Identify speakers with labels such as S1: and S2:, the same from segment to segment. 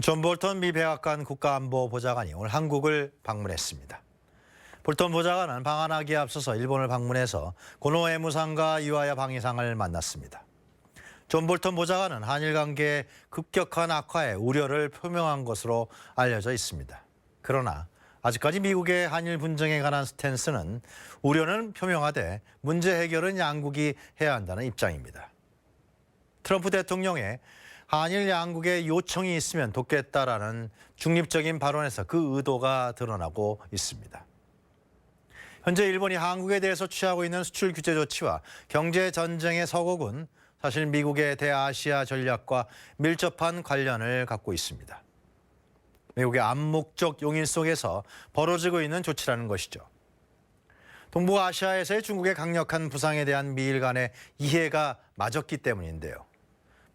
S1: 존 볼턴 미 백악관 국가안보보좌관이 오늘 한국을 방문했습니다. 볼턴 보좌관은 방한하기에 앞서서 일본을 방문해서 고노 외무상과 이와야 방위상을 만났습니다. 존 볼턴 보좌관은 한일 관계의 급격한 악화에 우려를 표명한 것으로 알려져 있습니다. 그러나 아직까지 미국의 한일 분쟁에 관한 스탠스는 우려는 표명하되 문제 해결은 양국이 해야 한다는 입장입니다. 트럼프 대통령의 한일 양국의 요청이 있으면 돕겠다라는 중립적인 발언에서 그 의도가 드러나고 있습니다. 현재 일본이 한국에 대해서 취하고 있는 수출 규제 조치와 경제 전쟁의 서곡은 사실 미국의 대아시아 전략과 밀접한 관련을 갖고 있습니다. 미국의 암묵적 용인 속에서 벌어지고 있는 조치라는 것이죠. 동북아시아에서의 중국의 강력한 부상에 대한 미일 간의 이해가 맞았기 때문인데요.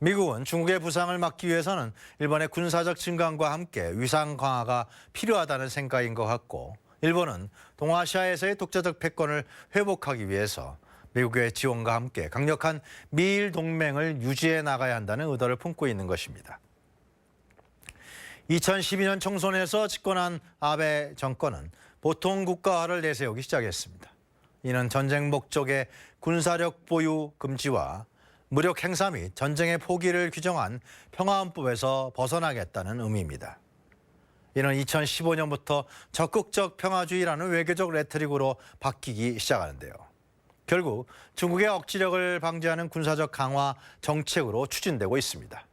S1: 미국은 중국의 부상을 막기 위해서는 일본의 군사적 증강과 함께 위상 강화가 필요하다는 생각인 것 같고, 일본은 동아시아에서의 독자적 패권을 회복하기 위해서 미국의 지원과 함께 강력한 미일 동맹을 유지해 나가야 한다는 의도를 품고 있는 것입니다. 2012년 총선에서 집권한 아베 정권은 보통 국가화를 내세우기 시작했습니다. 이는 전쟁 목적의 군사력 보유 금지와 무력 행사 및 전쟁의 포기를 규정한 평화헌법에서 벗어나겠다는 의미입니다. 이는 2015년부터 적극적 평화주의라는 외교적 레토릭으로 바뀌기 시작하는데요. 결국 중국의 억지력을 방지하는 군사적 강화 정책으로 추진되고 있습니다.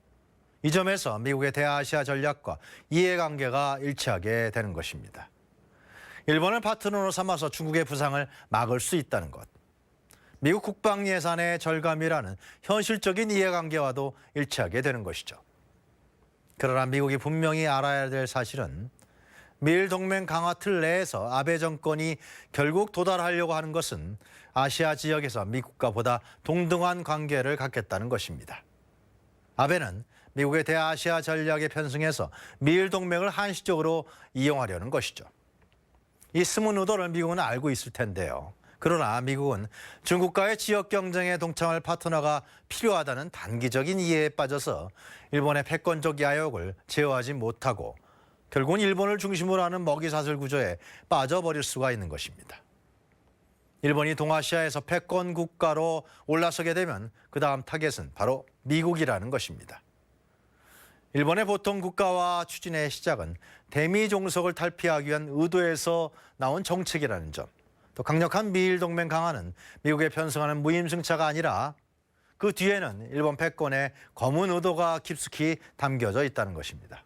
S1: 이 점에서 미국의 대아시아 전략과 이해관계가 일치하게 되는 것입니다. 일본을 파트너로 삼아서 중국의 부상을 막을 수 있다는 것. 미국 국방 예산의 절감이라는 현실적인 이해관계와도 일치하게 되는 것이죠. 그러나 미국이 분명히 알아야 될 사실은 미일 동맹 강화 틀 내에서 아베 정권이 결국 도달하려고 하는 것은 아시아 지역에서 미국과 보다 동등한 관계를 갖겠다는 것입니다. 아베는 미국의 대아시아 전략에 편승해서 미일 동맹을 한시적으로 이용하려는 것이죠. 이 숨은 의도를 미국은 알고 있을 텐데요. 그러나 미국은 중국과의 지역 경쟁에 동참할 파트너가 필요하다는 단기적인 이해에 빠져서 일본의 패권적 야욕을 제어하지 못하고 결국은 일본을 중심으로 하는 먹이사슬 구조에 빠져버릴 수가 있는 것입니다. 일본이 동아시아에서 패권 국가로 올라서게 되면 그 다음 타겟은 바로 미국이라는 것입니다. 일본의 보통 국가화 추진의 시작은 대미 종속을 탈피하기 위한 의도에서 나온 정책이라는 점, 또 강력한 미일 동맹 강화는 미국에 편승하는 무임승차가 아니라 그 뒤에는 일본 패권의 검은 의도가 깊숙이 담겨져 있다는 것입니다.